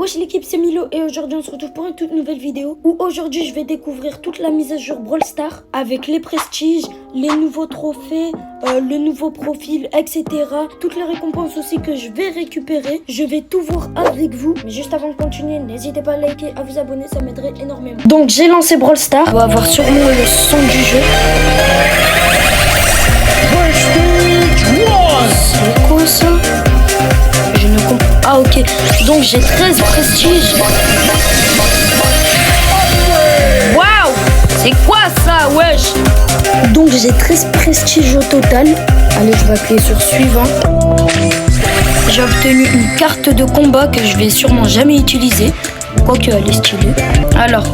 Wesh l'équipe, c'est Milo et aujourd'hui on se retrouve pour une toute nouvelle vidéo où aujourd'hui je vais découvrir toute la mise à jour Brawl Stars avec les prestiges, les nouveaux trophées, le nouveau profil, etc. Toutes les récompenses aussi que je vais récupérer. Je vais tout voir avec vous. Mais juste avant de continuer, n'hésitez pas à liker, à vous abonner, ça m'aiderait énormément. Donc j'ai lancé Brawl Stars. On va avoir sûrement le son du jeu. C'est quoi ça? Je ne comprends. Ah ok, donc j'ai 13 prestiges. Waouh, c'est quoi ça, wesh? Donc j'ai 13 prestiges au total. Allez, je vais appuyer sur suivant. J'ai obtenu une carte de combat que je vais sûrement jamais utiliser, quoique elle est stylée. Alors,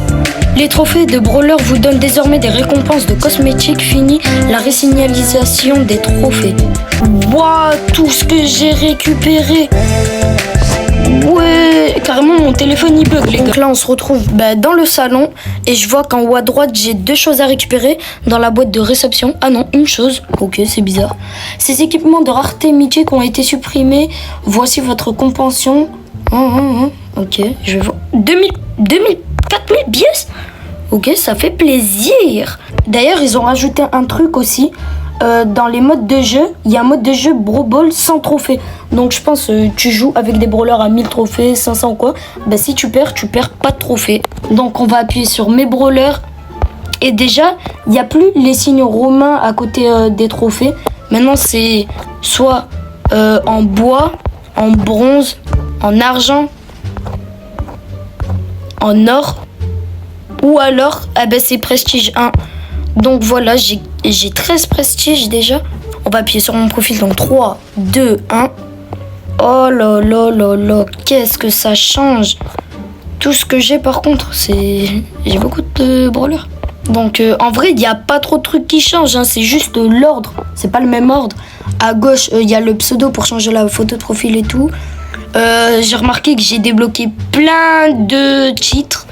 les trophées de brawler vous donnent désormais des récompenses de cosmétiques. Fini la résignalisation des trophées. Waouh, tout ce que j'ai récupéré. Ouais, carrément mon téléphone il bug les gars. Donc là on se retrouve dans le salon et je vois qu'en haut à droite j'ai deux choses à récupérer dans la boîte de réception. Ah non, une chose. Ok, c'est bizarre. Ces équipements de rareté mythique ont été supprimés. Voici votre compensation. Ok, je vais voir. 2000, 4000 pièces. Ok, ça fait plaisir. D'ailleurs ils ont rajouté un truc aussi. Dans les modes de jeu, il y a un mode de jeu Brawl Ball sans trophée. Donc je pense tu joues avec des brawlers à 1000 trophées, 500 ou quoi. Si tu perds pas de trophée. Donc on va appuyer sur mes brawlers. Et déjà, il n'y a plus les signes romains à côté des trophées. Maintenant c'est soit en bois, en bronze, en argent, en or. Ou alors c'est prestige 1. Donc voilà, j'ai 13 prestiges déjà. On va appuyer sur mon profil. Donc 3, 2, 1. Oh là là là là. Qu'est-ce que ça change. Tout ce que j'ai par contre, c'est... J'ai beaucoup de brawlers. Donc en vrai, il n'y a pas trop de trucs qui changent. C'est juste l'ordre. C'est pas le même ordre. À gauche, il y a le pseudo pour changer la photo de profil et tout. J'ai remarqué que j'ai débloqué plein de titres.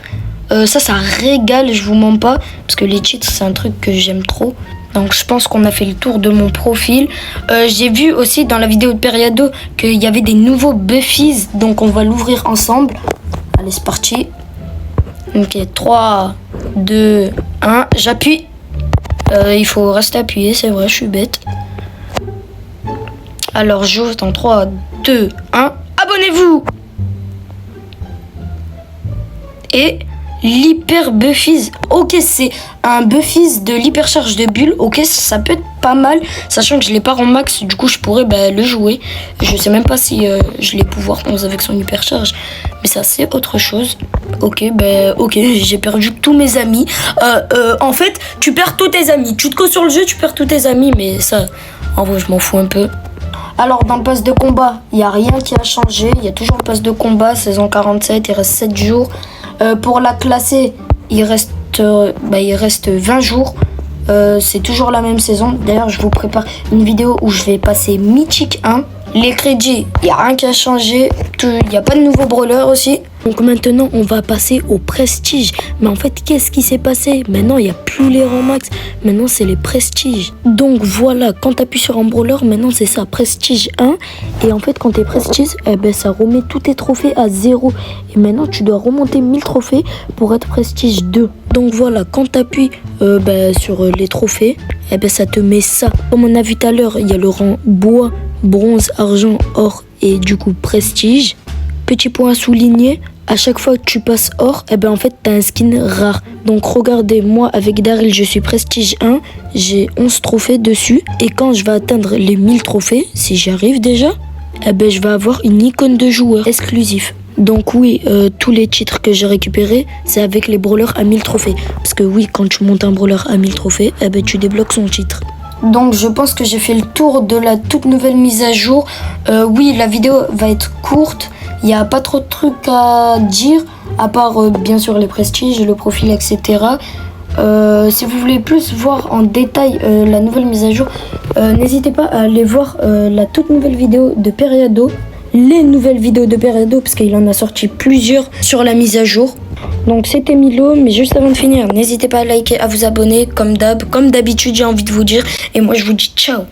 Ça régale, je vous mens pas, parce que les titres c'est un truc que j'aime trop. Donc je pense qu'on a fait le tour de mon profil. J'ai vu aussi dans la vidéo de Periado qu'il y avait des nouveaux Buffies, donc on va l'ouvrir ensemble. Allez, c'est parti. Ok, 3, 2, 1, j'appuie. Il faut rester appuyé, c'est vrai, je suis bête. Alors j'ouvre dans 3, 2, 1, abonnez-vous. Et... l'hyper Buffies. Ok, c'est un Buffies de l'hypercharge de bulles. Ok, ça peut être pas mal, sachant que je l'ai pas en max, du coup je pourrais le jouer. Je sais même pas si je l'ai pouvoir 11 avec son hypercharge, mais ça c'est autre chose. Ok, ok, j'ai perdu tous mes amis. En fait, tu perds tous tes amis. Tu te causes sur le jeu, tu perds tous tes amis, mais ça, en vrai, je m'en fous un peu. Alors dans le pass de combat, il n'y a rien qui a changé. Il y a toujours le pass de combat, saison 47, il reste 7 jours. Pour la classer, il reste 20 jours. C'est toujours la même saison. D'ailleurs, je vous prépare une vidéo où je vais passer Mythique 1. Les crédits, il n'y a rien qui a changé. Il n'y a pas de nouveau brawler aussi. Donc maintenant, on va passer au prestige. Mais en fait, qu'est-ce qui s'est passé? Maintenant, il n'y a plus les rangs max. Maintenant, c'est les prestiges. Donc voilà, quand tu appuies sur un brawler, maintenant, c'est ça, prestige 1. Et en fait, quand tu es prestige, ça remet tous tes trophées à 0. Et maintenant, tu dois remonter 1000 trophées pour être prestige 2. Donc voilà, quand tu appuies sur les trophées, ça te met ça. Comme on a vu tout à l'heure, il y a le rang bois, bronze, argent, or et du coup prestige. Petit point souligné, à chaque fois que tu passes or, en fait tu as un skin rare. Donc regardez, moi avec Daryl je suis prestige 1, j'ai 11 trophées dessus. Et quand je vais atteindre les 1000 trophées, si j'y arrive déjà, je vais avoir une icône de joueur exclusif. Donc oui, tous les titres que j'ai récupérés, c'est avec les brawlers à 1000 trophées. Parce que oui, quand tu montes un brawler à 1000 trophées, tu débloques son titre. Donc je pense que j'ai fait le tour de la toute nouvelle mise à jour. Oui, la vidéo va être courte. Il n'y a pas trop de trucs à dire, à part bien sûr les prestiges, le profil, etc. Si vous voulez plus voir en détail la nouvelle mise à jour, n'hésitez pas à aller voir la toute nouvelle vidéo de Periado. Les nouvelles vidéos de Periado, parce qu'il en a sorti plusieurs sur la mise à jour. Donc c'était Milo, mais juste avant de finir, n'hésitez pas à liker, à vous abonner comme d'habitude j'ai envie de vous dire. Et moi je vous dis ciao.